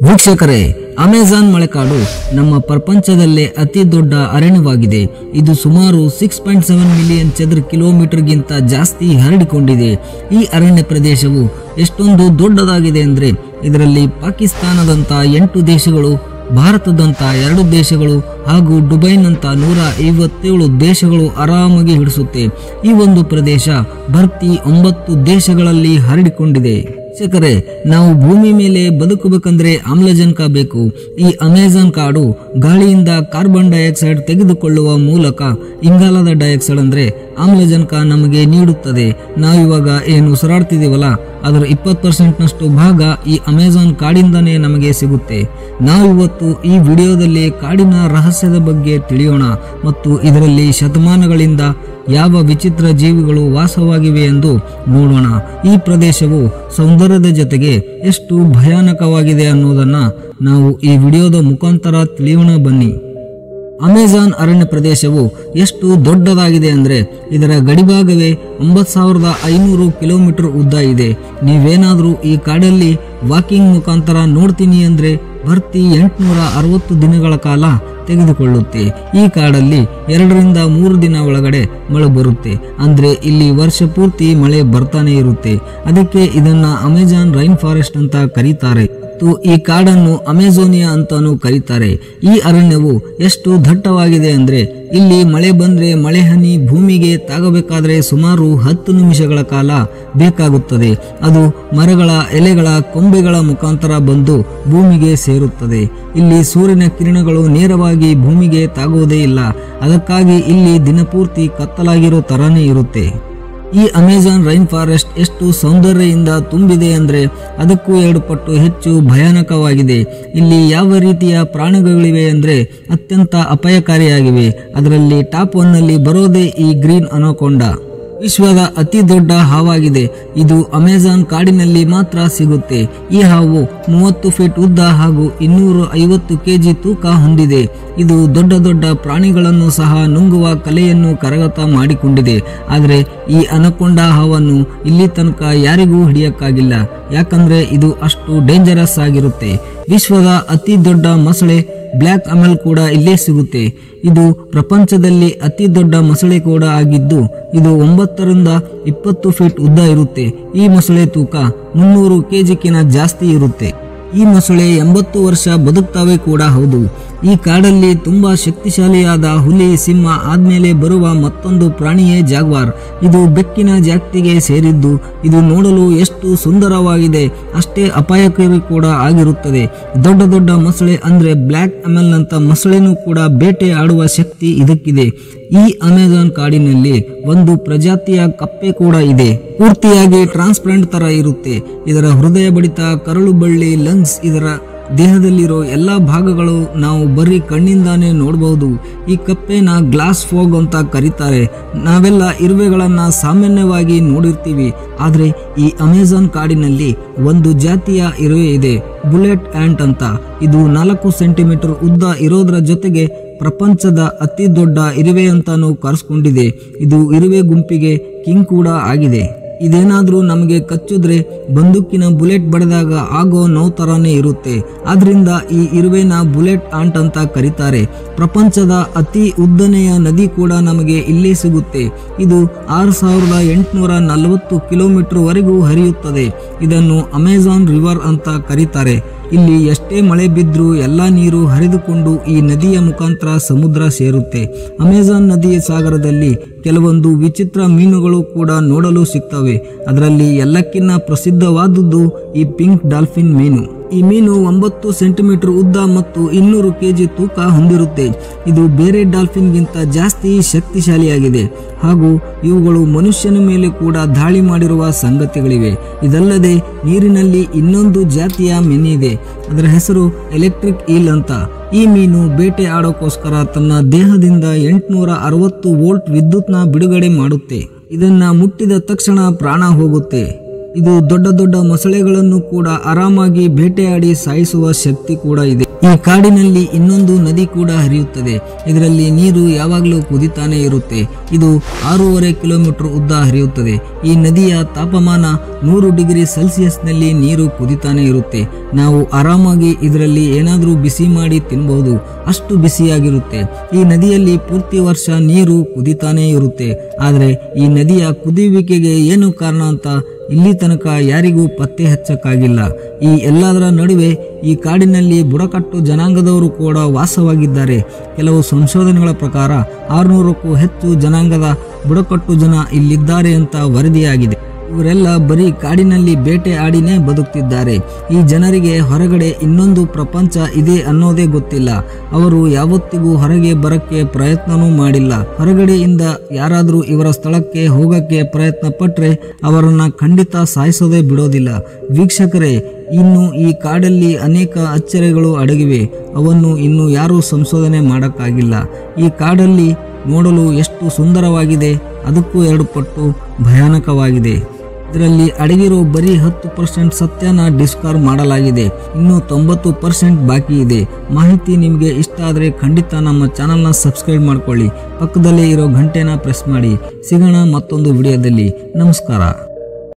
ವೀಕ್ಷಕರೇ, ಅಮೆಜಾನ್ ಮಳೆಕಾಡು ನಮ್ಮ ಪ್ರಪಂಚದಲ್ಲೇ ಅತಿ ದೊಡ್ಡ ಅರಣ್ಯವಾಗಿದೆ. ಇದು ಸುಮಾರು 6.7 ಮಿಲಿಯನ್ ಚದರ ಕಿಲೋಮೀಟರ್ಗಿಂತ ಜಾಸ್ತಿ ಹರಡಿಕೊಂಡಿದೆ. ಈ ಅರಣ್ಯ ಪ್ರದೇಶವು ಎಷ್ಟೊಂದು ದೊಡ್ಡದಾಗಿದೆ ಅಂದರೆ ಇದರಲ್ಲಿ ಪಾಕಿಸ್ತಾನದಂತ 8 ದೇಶಗಳು, ಭಾರತದಂತ 2 ದೇಶಗಳು ಹಾಗೂ ದುಬೈನಂತ 157 ದೇಶಗಳು ಆರಾಮಾಗಿ ಹಿಡಿಸುತ್ತೆ. ಈ ಒಂದು ಪ್ರದೇಶ ಭರ್ತಿ 9 ದೇಶಗಳಲ್ಲಿ ಹರಡಿಕೊಂಡಿದೆ. ವೀಕ್ಷಕರೇ, ನಾವು ಭೂಮಿ ಮೇಲೆ ಬದುಕಬೇಕಂದ್ರೆ ಆಮ್ಲಜನಕ ಬೇಕು. ಈ ಅಮೆಜಾನ್ ಕಾಡು ಗಾಳಿಯಿಂದ ಕಾರ್ಬನ್ ಡೈಆಕ್ಸೈಡ್ ತೆಗೆದುಕೊಳ್ಳುವ ಮೂಲಕ ಇಂಗಾಲದ ಡೈಆಕ್ಸೈಡ್ ಅಂದ್ರೆ ಆಮ್ಲಜನಕ ನಮಗೆ ನೀಡುತ್ತದೆ. ನಾವಿವಾಗ ಏನು ಉಸಿರಾಡ್ತಿದೀವಲ್ಲ ಅದರ 20% ಭಾಗ ಈ ಅಮೆಜಾನ್ ಕಾಡಿಂದನೇ ನಮಗೆ ಸಿಗುತ್ತೆ. ನಾವಿವತ್ತು ಈ ವಿಡಿಯೋದಲ್ಲಿ ಕಾಡಿನ ರಹಸ್ಯದ ಬಗ್ಗೆ ತಿಳಿಯೋಣ ಮತ್ತು ಇದರಲ್ಲಿ ಶತಮಾನಗಳಿಂದ ಯಾವ ವಿಚಿತ್ರ ಜೀವಿಗಳು ವಾಸವಾಗಿವೆ ಎಂದು ನೋಡೋಣ. ಈ ಪ್ರದೇಶವು ಸೌಂದರ್ಯದ ಜೊತೆಗೆ ಎಷ್ಟು ಭಯಾನಕವಾಗಿದೆ ಅನ್ನೋದನ್ನ ನಾವು ಈ ವಿಡಿಯೋದ ಮುಖಾಂತರ ತಿಳಿಯೋಣ ಬನ್ನಿ. ಅಮೆಜಾನ್ ಅರಣ್ಯ ಪ್ರದೇಶವು ಎಷ್ಟು ದೊಡ್ಡದಾಗಿದೆ ಅಂದ್ರೆ ಇದರ ಗಡಿಭಾಗವೇ 9500 ಕಿಲೋಮೀಟರ್ ಉದ್ದ ಇದೆ. ನೀವೇನಾದ್ರೂ ಈ ಕಾಡಲ್ಲಿ ವಾಕಿಂಗ್ ಮುಖಾಂತರ ನೋಡ್ತೀನಿ ಅಂದ್ರೆ ಭರ್ತಿ 860 ದಿನಗಳ ಕಾಲ ತೆಗೆದುಕೊಳ್ಳುತ್ತೆ. ಈ ಕಾಡಲ್ಲಿ 2 ರಿಂದ 3 ದಿನ ಒಳಗಡೆ ಮಳೆ ಬರುತ್ತೆ. ಅಂದ್ರೆ ಇಲ್ಲಿ ವರ್ಷ ಪೂರ್ತಿ ಮಳೆ ಬರ್ತಾನೆ ಇರುತ್ತೆ. ಅದಕ್ಕೆ ಇದನ್ನ ಅಮೆಜಾನ್ ರೈನ್ ಫಾರೆಸ್ಟ್ ಅಂತ ಕರೀತಾರೆ. ಈ ಕಾಡನ್ನು ಅಮೆಜೋನಿಯಾ ಅಂತಾನೂ ಕರೀತಾರೆ. ಈ ಅರಣ್ಯವು ಎಷ್ಟು ದಟ್ಟವಾಗಿದೆ ಅಂದ್ರೆ ಇಲ್ಲಿ ಮಳೆ ಬಂದ್ರೆ ಮಳೆ ಹನಿ ಭೂಮಿಗೆ ತಾಗಬೇಕಾದ್ರೆ ಸುಮಾರು 10 ನಿಮಿಷಗಳ ಕಾಲ ಬೇಕಾಗುತ್ತದೆ. ಅದು ಮರಗಳ ಎಲೆಗಳ ಕೊಂಬೆಗಳ ಮುಖಾಂತರ ಬಂದು ಭೂಮಿಗೆ ಸೇರುತ್ತದೆ. ಇಲ್ಲಿ ಸೂರ್ಯನ ಕಿರಣಗಳು ನೇರವಾಗಿ ಭೂಮಿಗೆ ತಾಗುವುದೇ ಇಲ್ಲ. ಅದಕ್ಕಾಗಿ ಇಲ್ಲಿ ದಿನಪೂರ್ತಿ ಕತ್ತಲಾಗಿರೋ ತರಾನೇ ಇರುತ್ತೆ. ಈ ಅಮೆಜಾನ್ ರೈನ್ ಫಾರೆಸ್ಟ್ ಎಷ್ಟು ಸೌಂದರ್ಯದಿಂದ ತುಂಬಿದೆ ಅಂದ್ರೆ ಅದಕ್ಕೂ 2 ಪಟ್ಟು ಹೆಚ್ಚು ಭಯಾನಕವಾಗಿದೆ. ಇಲ್ಲಿ ಯಾವ ರೀತಿಯ ಪ್ರಾಣಿಗಳಿವೆ ಅಂದ್ರೆ ಅತ್ಯಂತ ಅಪಾಯಕಾರಿಯಾಗಿವೆ. ಅದರಲ್ಲಿ ಟಾಪ್ 1 ನಲ್ಲಿ ಬರೋದೇ ಈ ಗ್ರೀನ್ ಅನಕೊಂಡಾ. ವಿಶ್ವದ ಅತಿ ದೊಡ್ಡ ಹಾವಾಗಿದೆ. ಇದು ಅಮೆಜಾನ್ ಕಾಡಿನಲ್ಲಿ ಮಾತ್ರ ಸಿಗುತ್ತೆ. ಈ ಹಾವು 30 ಫೀಟ್ ಉದ್ದ ಹಾಗೂ 250 ಕೆಜಿ ತೂಕ ಹೊಂದಿದೆ. ಇದು ದೊಡ್ಡ ದೊಡ್ಡ ಪ್ರಾಣಿಗಳನ್ನು ಸಹ ನುಂಗುವ ಕಲೆಯನ್ನು ಕರಗತ ಮಾಡಿಕೊಂಡಿದೆ. ಆದರೆ ಈ ಅನಕೊಂಡಾ ಹಾವನ್ನು ಇಲ್ಲಿ ತನಕ ಯಾರಿಗೂ ಹಿಡಿಯಕ್ಕಾಗಿಲ್ಲ. ಯಾಕಂದ್ರೆ ಇದು ಅಷ್ಟು ಡೇಂಜರಸ್ ಆಗಿರುತ್ತೆ. ವಿಶ್ವದ ಅತಿ ದೊಡ್ಡ ಮೊಸಳೆ ಬ್ಲ್ಯಾಕ್ ಅಮೆಲ್ ಕೂಡ ಇಲ್ಲೇ ಸಿಗುತ್ತೆ. ಇದು ಪ್ರಪಂಚದಲ್ಲಿ ಅತಿ ದೊಡ್ಡ ಮೊಸಳೆ ಕೂಡ ಆಗಿದ್ದು ಇದು 9 ರಿಂದ 20 ಫೀಟ್ ಉದ್ದ ಇರುತ್ತೆ. ಈ ಮೊಸಳೆ ತೂಕ 300 ಕೆಜಿಗಿಂತ ಜಾಸ್ತಿ ಇರುತ್ತೆ. ಈ ಮೊಸಳೆ 80 ವರ್ಷ ಬದುಕ್ತಾವೆ ಕೂಡ ಹೌದು. ಈ ಕಾಡಲ್ಲಿ ತುಂಬಾ ಶಕ್ತಿಶಾಲಿಯಾದ ಹುಲಿ, ಸಿಂಹ ಆದ್ಮೇಲೆ ಬರುವ ಮತ್ತೊಂದು ಪ್ರಾಣಿಯೇ ಜಾಗ್ವಾರ್. ಇದು ಬೆಕ್ಕಿನ ಜಾತಿಗೆ ಸೇರಿದ್ದು. ಇದು ನೋಡಲು ಎಷ್ಟು ಸುಂದರವಾಗಿದೆ ಅಷ್ಟೇ ಅಪಾಯಕಾರಿ ಕೂಡ ಆಗಿರುತ್ತದೆ. ದೊಡ್ಡ ದೊಡ್ಡ ಮೊಸಳೆ ಅಂದ್ರೆ ಬ್ಲ್ಯಾಕ್ ಅಮೆಲ್ ನಂತ ಮೊಸಳೆನೂ ಕೂಡ ಬೇಟೆ ಆಡುವ ಶಕ್ತಿ ಇದಕ್ಕಿದೆ. ಈ ಅಮೆಜಾನ್ ಕಾಡಿನಲ್ಲಿ ಒಂದು ಪ್ರಜಾತಿಯ ಕಪ್ಪೆ ಕೂಡ ಇದೆ. ಪೂರ್ತಿಯಾಗಿ ಟ್ರಾನ್ಸ್ಪರೆಂಟ್ ತರ ಇರುತ್ತೆ. ಇದರ ಹೃದಯ ಬಡಿತ, ಕರಳು ಬಳ್ಳಿ, ಲಂಗ್ಸ್, ಇದರ ದೇಹದಲ್ಲಿರೋ ಎಲ್ಲಾ ಭಾಗಗಳು ನಾವು ಬರೀ ಕಣ್ಣಿಂದಾನೇ ನೋಡಬಹುದು. ಈ ಕಪ್ಪೆನ ಗ್ಲಾಸ್ ಫಾಗ್ ಅಂತ ಕರೀತಾರೆ. ನಾವೆಲ್ಲ ಇರುವೆಗಳನ್ನ ಸಾಮಾನ್ಯವಾಗಿ ನೋಡಿರ್ತೀವಿ. ಆದ್ರೆ ಈ ಅಮೆಜಾನ್ ಕಾಡಿನಲ್ಲಿ ಒಂದು ಜಾತಿಯ ಇರುವೆ ಇದೆ, ಬುಲೆಟ್ ಆಂಟ್ ಅಂತ. ಇದು 4 ಸೆಂಟಿಮೀಟರ್ ಉದ್ದ ಇರೋದ್ರ ಜೊತೆಗೆ ಪ್ರಪಂಚದ ಅತಿ ದೊಡ್ಡ ಇರುವೆ ಅಂತಾನೂ ಕರೆಸ್ಕೊಂಡಿದೆ. ಇದು ಇರುವೆ ಗುಂಪಿಗೆ ಕಿಂಗ್ ಕೂಡ ಆಗಿದೆ. ಇದೇನಾದ್ರೂ ನಮಗೆ ಕಚ್ಚಿದ್ರೆ ಬಂದೂಕಿನ ಬುಲೆಟ್ ಬಡಿದಾಗ ಆಗೋ ನೋವು ತರಾನೇ ಇರುತ್ತೆ. ಆದ್ರಿಂದ ಈ ಇರುವೆನ ಬುಲೆಟ್ ಆಂಟ್ ಅಂತ ಕರೀತಾರೆ. ಪ್ರಪಂಚದ ಅತಿ ಉದ್ದನೆಯ ನದಿ ಕೂಡ ನಮಗೆ ಇಲ್ಲೇ ಸಿಗುತ್ತೆ. ಇದು 6840 ಕಿಲೋಮೀಟರ್ ವರೆಗೂ ಹರಿಯುತ್ತದೆ. ಇದನ್ನು ಅಮೆಜಾನ್ ರಿವರ್ ಅಂತ ಕರೀತಾರೆ. ಇಲ್ಲಿ ಎಷ್ಟೇ ಮಳೆ ಬಿದ್ರೂ ಎಲ್ಲಾ ನೀರು ಹರಿದುಕೊಂಡು ಈ ನದಿಯ ಮುಖಾಂತರ ಸಮುದ್ರ ಸೇರುತ್ತೆ. ಅಮೆಜಾನ್ ನದಿಯ ಸಾಗರದಲ್ಲಿ ಕೆಲವೊಂದು ವಿಚಿತ್ರ ಮೀನುಗಳು ಕೂಡ ನೋಡಲು ಸಿಗ್ತವೆ. ಅದರಲ್ಲಿ ಎಲ್ಲಕ್ಕಿಂತ ಪ್ರಸಿದ್ಧವಾದದ್ದು ಈ ಪಿಂಕ್ ಡಾಲ್ಫಿನ್ ಮೀನು. ಈ ಮೀನು 9 ಸೆಂಟಿಮೀಟರ್ ಉದ್ದ ಮತ್ತು 200 ಕೆಜಿ ತೂಕ ಹೊಂದಿರುತ್ತೆ. ಇದು ಬೇರೆ ಡಾಲ್ಫಿನ್ಗಿಂತ ಜಾಸ್ತಿ ಶಕ್ತಿಶಾಲಿಯಾಗಿದೆ ಹಾಗೂ ಇವುಗಳು ಮನುಷ್ಯನ ಮೇಲೆ ಕೂಡ ದಾಳಿ ಮಾಡಿರುವ ಸಂಗತಿಗಳಿವೆ. ಇದಲ್ಲದೆ ನೀರಿನಲ್ಲಿ ಇನ್ನೊಂದು ಜಾತಿಯ ಮೀನು ಇದೆ. ಅದರ ಹೆಸರು ಎಲೆಕ್ಟ್ರಿಕ್ ಈಲ್ ಅಂತ. ಈ ಮೀನು ಬೇಟೆ ಆಡೋಕ್ಕೋಸ್ಕರ ತನ್ನ ದೇಹದಿಂದ 860 ವೋಲ್ಟ್ ವಿದ್ಯುತ್ನ ಬಿಡುಗಡೆ ಮಾಡುತ್ತೆ. ಇದನ್ನ ಮುಟ್ಟಿದ ತಕ್ಷಣ ಪ್ರಾಣ ಹೋಗುತ್ತೆ. ಇದು ದೊಡ್ಡ ದೊಡ್ಡ ಮೊಸಳೆಗಳನ್ನು ಕೂಡ ಆರಾಮಾಗಿ ಬೇಟೆಯಾಡಿ ಸಾಯಿಸುವ ಶಕ್ತಿ ಕೂಡ ಇದೆ. ಈ ಕಾಡಿನಲ್ಲಿ ಇನ್ನೊಂದು ನದಿ ಕೂಡ ಹರಿಯುತ್ತದೆ. ಇದರಲ್ಲಿ ನೀರು ಯಾವಾಗಲೂ ಕುದಿತಾನೆ ಇರುತ್ತೆ. ಇದು 6.5 ಕಿಲೋಮೀಟರ್ ಉದ್ದ ಹರಿಯುತ್ತದೆ. ಈ ನದಿಯ ತಾಪಮಾನ 100 ಡಿಗ್ರಿ ಸೆಲ್ಸಿಯಸ್ನಲ್ಲಿ ನೀರು ಕುದಿತಾನೆ ಇರುತ್ತೆ. ನಾವು ಆರಾಮಾಗಿ ಇದರಲ್ಲಿ ಏನಾದರೂ ಬಿಸಿ ಮಾಡಿ ತಿನ್ನಬಹುದು, ಅಷ್ಟು ಬಿಸಿಯಾಗಿರುತ್ತೆ. ಈ ನದಿಯಲ್ಲಿ ಪೂರ್ತಿ ವರ್ಷ ನೀರು ಕುದಿತಾನೆ ಇರುತ್ತೆ. ಆದರೆ ಈ ನದಿಯ ಕುದಿಯುವಿಕೆಗೆ ಏನು ಕಾರಣ ಅಂತ ಇಲ್ಲಿ ತನಕ ಯಾರಿಗೂ ಪತ್ತೆ ಹಚ್ಚಕ್ಕಾಗಿಲ್ಲ. ಈ ಎಲ್ಲದರ ನಡುವೆ ಈ ಕಾಡಿನಲ್ಲಿ ಬುಡಕಟ್ಟು ಜನಾಂಗದವರು ಕೂಡ ವಾಸವಾಗಿದ್ದಾರೆ. ಕೆಲವು ಸಂಶೋಧನೆಗಳ ಪ್ರಕಾರ 600ಕ್ಕೂ ಹೆಚ್ಚು ಜನಾಂಗದ ಬುಡಕಟ್ಟು ಜನ ಇಲ್ಲಿದ್ದಾರೆ ಅಂತ ವರದಿಯಾಗಿದೆ. ಇವರೆಲ್ಲ ಬರೀ ಕಾಡಿನಲ್ಲಿ ಬೇಟೆ ಆಡಿನೇ ಬದುಕ್ತಿದ್ದಾರೆ. ಈ ಜನರಿಗೆ ಹೊರಗಡೆ ಇನ್ನೊಂದು ಪ್ರಪಂಚ ಇದೆ ಅನ್ನೋದೇ ಗೊತ್ತಿಲ್ಲ. ಅವರು ಯಾವತ್ತಿಗೂ ಹೊರಗೆ ಬರಕ್ಕೆ ಪ್ರಯತ್ನನೂ ಮಾಡಿಲ್ಲ. ಹೊರಗಡೆಯಿಂದ ಯಾರಾದರೂ ಇವರ ಸ್ಥಳಕ್ಕೆ ಹೋಗಕ್ಕೆ ಪ್ರಯತ್ನ ಪಟ್ರೆ ಅವರನ್ನ ಖಂಡಿತ ಸಾಯಿಸೋದೇ ಬಿಡೋದಿಲ್ಲ. ವೀಕ್ಷಕರೇ, ಇನ್ನು ಈ ಕಾಡಲ್ಲಿ ಅನೇಕ ಆಶ್ಚರ್ಯಗಳು ಅಡಗಿವೆ. ಅವನ್ನು ಇನ್ನು ಯಾರೂ ಸಂಶೋಧನೆ ಮಾಡೋಕ್ಕಾಗಿಲ್ಲ. ಈ ಕಾಡಲ್ಲಿ ನೋಡಲು ಎಷ್ಟು ಸುಂದರವಾಗಿದೆ, ಅದಕ್ಕೂ 2 ಪಟ್ಟು ಭಯಾನಕವಾಗಿದೆ. ಇದರಲ್ಲಿ ಅಡಗಿರೋ ಬರೀ 10% ಸತ್ಯನ ಡಿಸ್ಕವರ್ ಮಾಡಲಾಗಿದೆ. ಇನ್ನು 90% ಬಾಕಿ ಇದೆ. ಮಾಹಿತಿ ನಿಮಗೆ ಇಷ್ಟ ಆದರೆ ಖಂಡಿತ ನಮ್ಮ ಚಾನಲ್ನ ಸಬ್ಸ್ಕ್ರೈಬ್ ಮಾಡ್ಕೊಳ್ಳಿ. ಪಕ್ಕದಲ್ಲೇ ಇರೋ ಗಂಟೆನ ಪ್ರೆಸ್ ಮಾಡಿ. ಸಿಗೋಣ ಮತ್ತೊಂದು ವಿಡಿಯೋದಲ್ಲಿ. ನಮಸ್ಕಾರ.